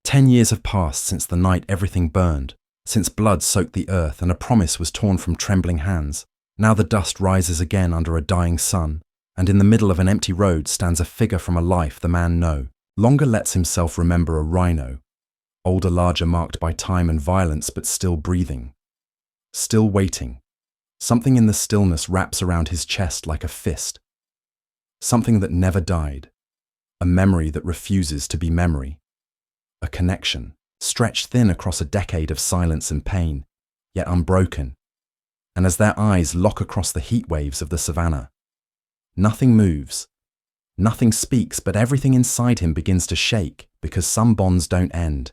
10 years have passed since the night everything burned, since blood soaked the earth and a promise was torn from trembling hands. Now the dust rises again under a dying sun, and in the middle of an empty road stands a figure from a life the man no longer lets himself remember. A rhino, older, larger, marked by time and violence, but still breathing, still waiting. Something in the stillness wraps around his chest like a fist. Something that never died. A memory that refuses to be memory. A connection, stretched thin across a decade of silence and pain, yet unbroken. And as their eyes lock across the heat waves of the savannah, nothing moves, nothing speaks, but everything inside him begins to shake because some bonds don't end.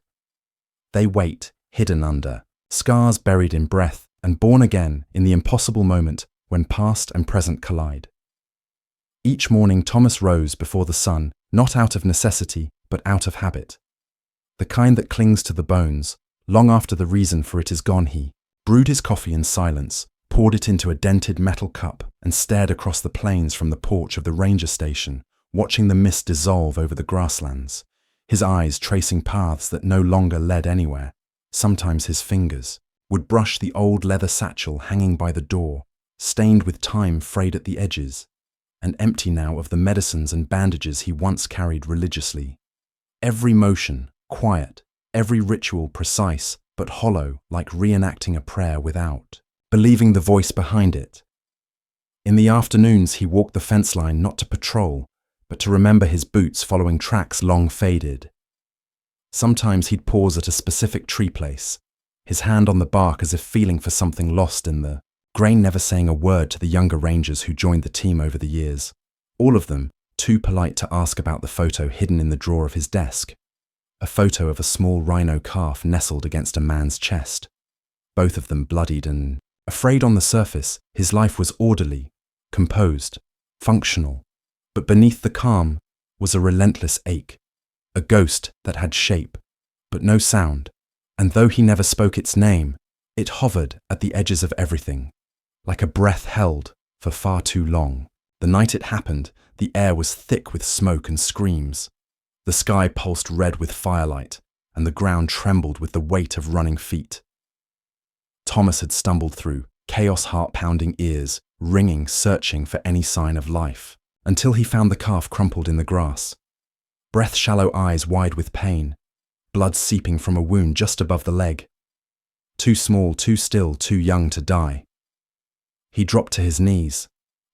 They wait, hidden under scars, buried in breath, and born again in the impossible moment when past and present collide. Each morning Thomas rose before the sun, not out of necessity, but out of habit. The kind that clings to the bones, long after the reason for it is gone. He brewed his coffee in silence, poured it into a dented metal cup, and stared across the plains from the porch of the ranger station, watching the mist dissolve over the grasslands, his eyes tracing paths that no longer led anywhere. Sometimes his fingers would brush the old leather satchel hanging by the door, stained with time, frayed at the edges, and empty now of the medicines and bandages he once carried religiously. Every motion quiet, every ritual precise, but hollow, like reenacting a prayer without believing the voice behind it. In the afternoons he walked the fence line not to patrol, but to remember his boots following tracks long faded. Sometimes he'd pause at a specific tree place, his hand on the bark as if feeling for something lost in the grain, never saying a word to the younger rangers who joined the team over the years, all of them too polite to ask about the photo hidden in the drawer of his desk. A photo of a small rhino calf nestled against a man's chest. Both of them bloodied and afraid. On the surface, his life was orderly, composed, functional, but beneath the calm was a relentless ache, a ghost that had shape, but no sound, and though he never spoke its name, it hovered at the edges of everything, like a breath held for far too long. The night it happened, the air was thick with smoke and screams. The sky pulsed red with firelight, and the ground trembled with the weight of running feet. Thomas had stumbled through, chaos, heart-pounding ears, ringing, searching for any sign of life, until he found the calf crumpled in the grass. Breath-shallow eyes wide with pain, blood seeping from a wound just above the leg. Too small, too still, too young to die. He dropped to his knees,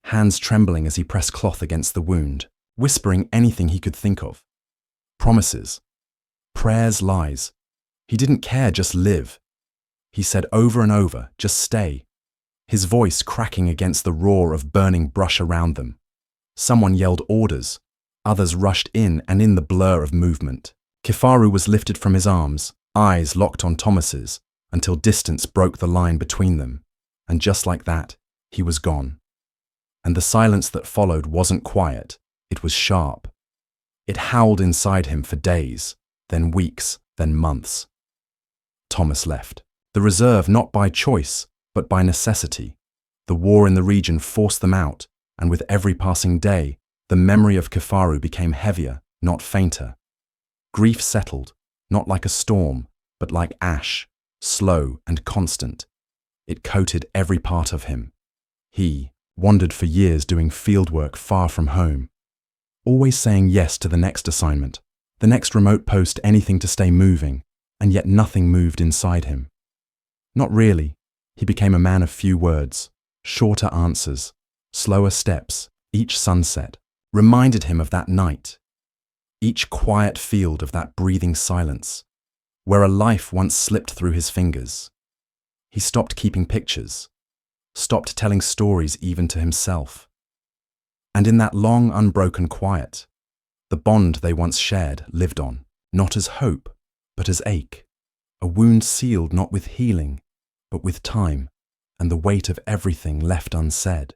hands trembling as he pressed cloth against the wound, whispering anything he could think of. Promises, prayers, lies. He didn't care, just live. He said over and over, just stay. His voice cracking against the roar of burning brush around them. Someone yelled orders. Others rushed in, and in the blur of movement, Kifaru was lifted from his arms, eyes locked on Thomas's, until distance broke the line between them. And just like that, he was gone. And the silence that followed wasn't quiet, it was sharp. It howled inside him for days, then weeks, then months. Thomas left. The reserve not by choice, but by necessity. The war in the region forced them out, and with every passing day, the memory of Kifaru became heavier, not fainter. Grief settled, not like a storm, but like ash, slow and constant. It coated every part of him. He wandered for years doing fieldwork far from home, always saying yes to the next assignment, the next remote post, anything to stay moving, and yet nothing moved inside him. Not really. He became a man of few words, shorter answers, slower steps. Each sunset reminded him of that night, each quiet field of that breathing silence, where a life once slipped through his fingers. He stopped keeping pictures, stopped telling stories even to himself. And in that long, unbroken quiet, the bond they once shared lived on, not as hope, but as ache, a wound sealed not with healing, but with time and the weight of everything left unsaid.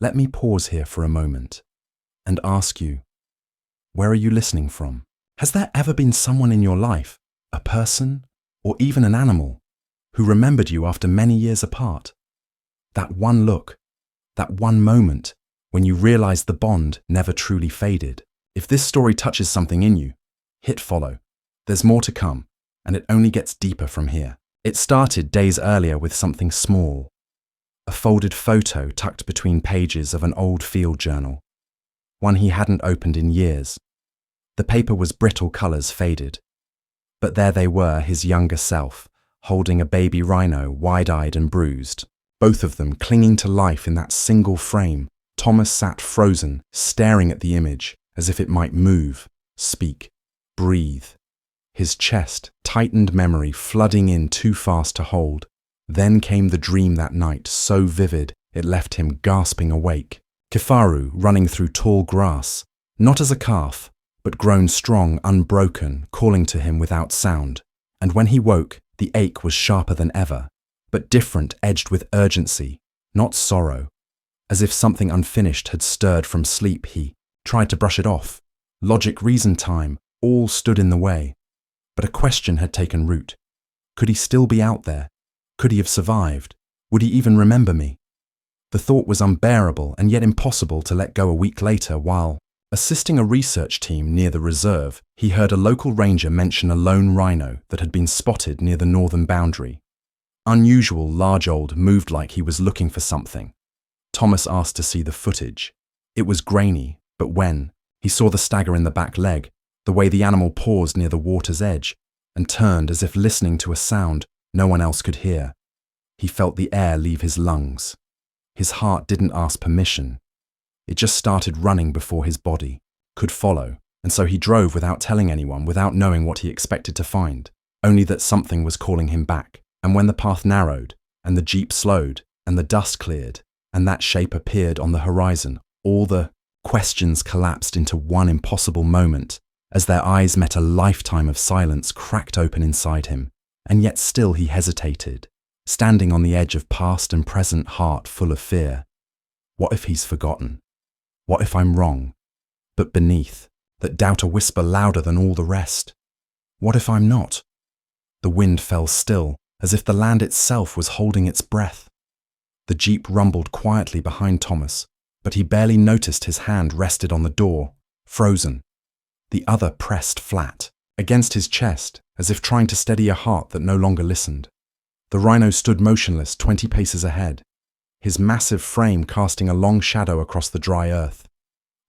Let me pause here for a moment and ask you, where are you listening from? Has there ever been someone in your life, a person or even an animal, who remembered you after many years apart? That one look, that one moment when you realized the bond never truly faded. If this story touches something in you, hit follow. There's more to come, and it only gets deeper from here. It started days earlier with something small. A folded photo tucked between pages of an old field journal, one he hadn't opened in years. The paper was brittle colours faded. But there they were, his younger self, holding a baby rhino, wide-eyed and bruised. Both of them clinging to life in that single frame. Thomas sat frozen, staring at the image, as if it might move, speak, breathe. His chest, tightened memory flooding in too fast to hold. Then came the dream that night, so vivid it left him gasping awake. Kifaru running through tall grass, not as a calf, but grown strong, unbroken, calling to him without sound. And when he woke, the ache was sharper than ever, but different, edged with urgency, not sorrow. As if something unfinished had stirred from sleep, he tried to brush it off. Logic, reason, time, all stood in the way. But a question had taken root. Could he still be out there? Could he have survived? Would he even remember me? The thought was unbearable and yet impossible to let go. A week later, while assisting a research team near the reserve, he heard a local ranger mention a lone rhino that had been spotted near the northern boundary. Unusual, large-old, moved like he was looking for something. Thomas asked to see the footage. It was grainy, but when he saw the stagger in the back leg, the way the animal paused near the water's edge and turned as if listening to a sound no one else could hear, he felt the air leave his lungs. His heart didn't ask permission. It just started running before his body could follow, and so he drove without telling anyone, without knowing what he expected to find, only that something was calling him back. And when the path narrowed, and the jeep slowed, and the dust cleared, and that shape appeared on the horizon, all the questions collapsed into one impossible moment, as their eyes met. A lifetime of silence cracked open inside him, and yet still he hesitated, standing on the edge of past and present, heart full of fear. What if he's forgotten? What if I'm wrong? But beneath, that doubt a whisper louder than all the rest. What if I'm not? The wind fell still, as if the land itself was holding its breath. The jeep rumbled quietly behind Thomas, but he barely noticed his hand rested on the door, frozen. The other pressed flat, against his chest, as if trying to steady a heart that no longer listened. The rhino stood motionless 20 paces ahead, his massive frame casting a long shadow across the dry earth.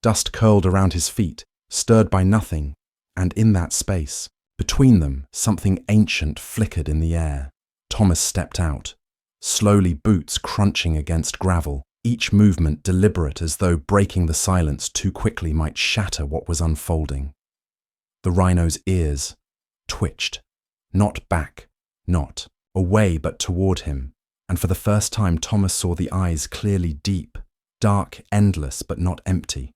Dust curled around his feet, stirred by nothing, and in that space, between them, something ancient flickered in the air. Thomas stepped out, slowly, boots crunching against gravel, each movement deliberate, as though breaking the silence too quickly might shatter what was unfolding. The rhino's ears twitched, not back, not away, but toward him, and for the first time Thomas saw the eyes clearly, deep, dark, endless, but not empty.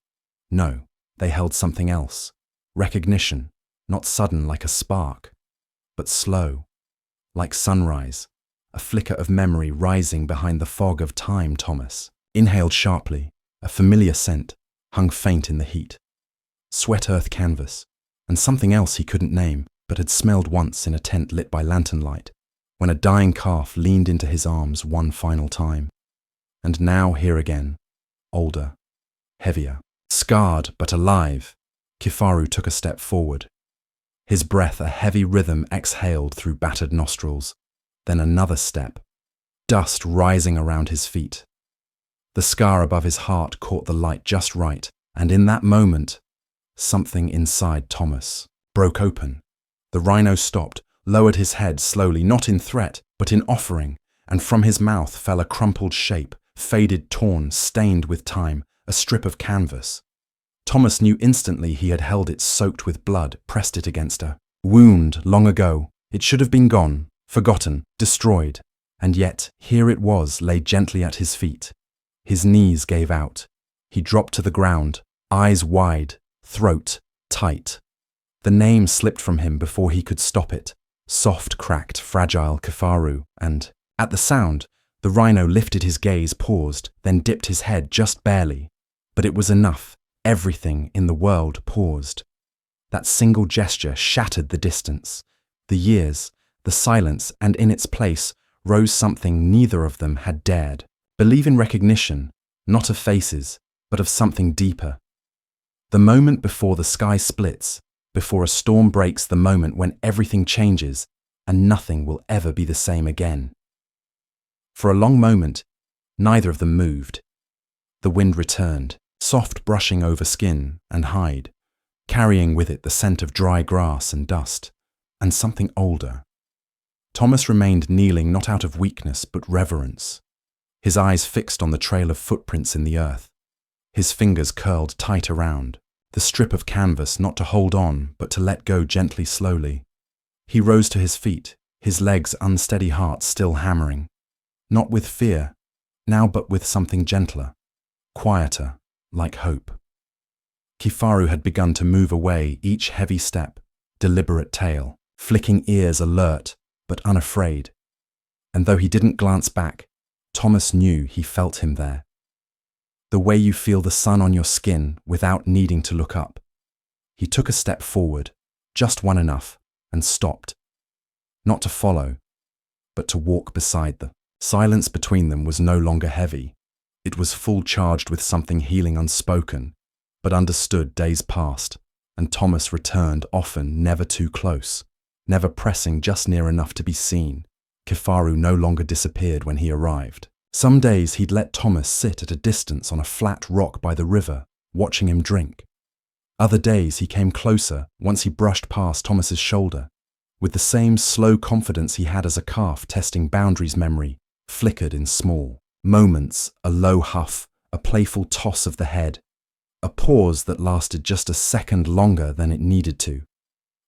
No, they held something else. Recognition, not sudden like a spark, but slow, like sunrise, a flicker of memory rising behind the fog of time. Thomas inhaled sharply, a familiar scent hung faint in the heat. Sweat earth canvas, and something else he couldn't name, but had smelled once in a tent lit by lantern light, when a dying calf leaned into his arms one final time. And now here again, older, heavier, scarred but alive, Kifaru took a step forward. His breath a heavy rhythm exhaled through battered nostrils, then another step, dust rising around his feet. The scar above his heart caught the light just right, and in that moment, something inside Thomas broke open. The rhino stopped, lowered his head slowly, not in threat, but in offering, and from his mouth fell a crumpled shape, faded, torn, stained with time, a strip of canvas. Thomas knew instantly he had held it soaked with blood, pressed it against a wound long ago. It should have been gone, forgotten, destroyed, and yet here it was, lay gently at his feet. His knees gave out. He dropped to the ground, eyes wide, throat tight. The name slipped from him before he could stop it. Soft, cracked, fragile Kifaru, and, at the sound, the rhino lifted his gaze, paused, then dipped his head just barely. But it was enough. Everything in the world paused. That single gesture shattered the distance, the years, the silence, and in its place rose something neither of them had dared. Believe in recognition, not of faces, but of something deeper. The moment before the sky splits, before a storm breaks, the moment when everything changes and nothing will ever be the same again. For a long moment, neither of them moved. The wind returned, soft brushing over skin and hide, carrying with it the scent of dry grass and dust, and something older. Thomas remained kneeling, not out of weakness but reverence, his eyes fixed on the trail of footprints in the earth, his fingers curled tight around the strip of canvas, not to hold on but to let go gently, slowly. He rose to his feet, his legs' unsteady heart still hammering, not with fear, now, but with something gentler, quieter, like hope. Kifaru had begun to move away, each heavy step, deliberate tail, flicking ears alert but unafraid. And though he didn't glance back, Thomas knew he felt him there. The way you feel the sun on your skin without needing to look up. He took a step forward, just one enough, and stopped. Not to follow, but to walk beside them. Silence between them was no longer heavy. It was full, charged with something healing, unspoken, but understood. Days passed, and Thomas returned, often never too close, never pressing, just near enough to be seen. Kifaru no longer disappeared when he arrived. Some days he'd let Thomas sit at a distance on a flat rock by the river, watching him drink. Other days he came closer once he brushed past Thomas's shoulder, with the same slow confidence he had as a calf testing boundaries. Memory flickered in small moments, a low huff, a playful toss of the head, a pause that lasted just a second longer than it needed to.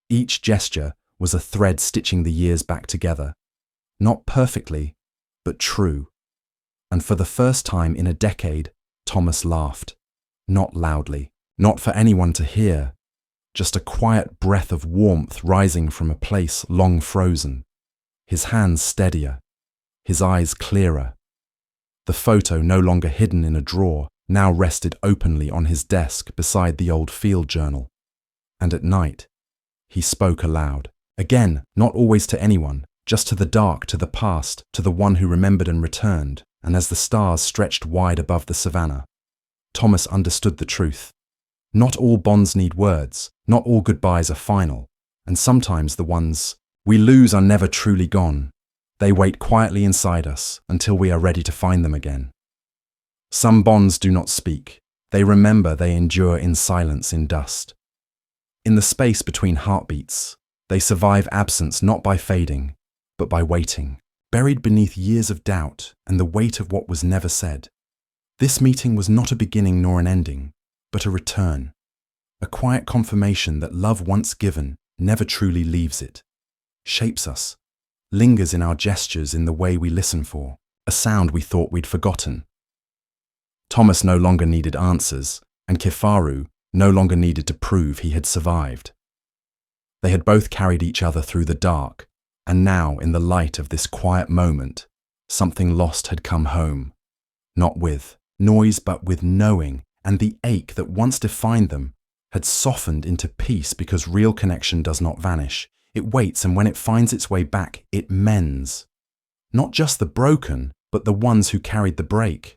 Each gesture was a thread stitching the years back together, not perfectly, but true. And for the first time in a decade, Thomas laughed, not loudly, not for anyone to hear, just a quiet breath of warmth rising from a place long frozen, his hands steadier, his eyes clearer. The photo, no longer hidden in a drawer, now rested openly on his desk beside the old field journal. And at night, he spoke aloud. Again, not always to anyone, just to the dark, to the past, to the one who remembered and returned. And as the stars stretched wide above the savannah, Thomas understood the truth. Not all bonds need words, not all goodbyes are final, and sometimes the ones we lose are never truly gone. They wait quietly inside us until we are ready to find them again. Some bonds do not speak. They remember, they endure in silence, in dust. In the space between heartbeats, they survive absence, not by fading, but by waiting, buried beneath years of doubt and the weight of what was never said. This meeting was not a beginning nor an ending, but a return, a quiet confirmation that love once given never truly leaves it, shapes us, lingers in our gestures, in the way we listen for, a sound we thought we'd forgotten. Thomas no longer needed answers, and Kifaru no longer needed to prove he had survived. They had both carried each other through the dark, and now, in the light of this quiet moment, something lost had come home, not with noise but with knowing, and the ache that once defined them had softened into peace, because real connection does not vanish. It waits, and when it finds its way back, it mends. Not just the broken, but the ones who carried the break.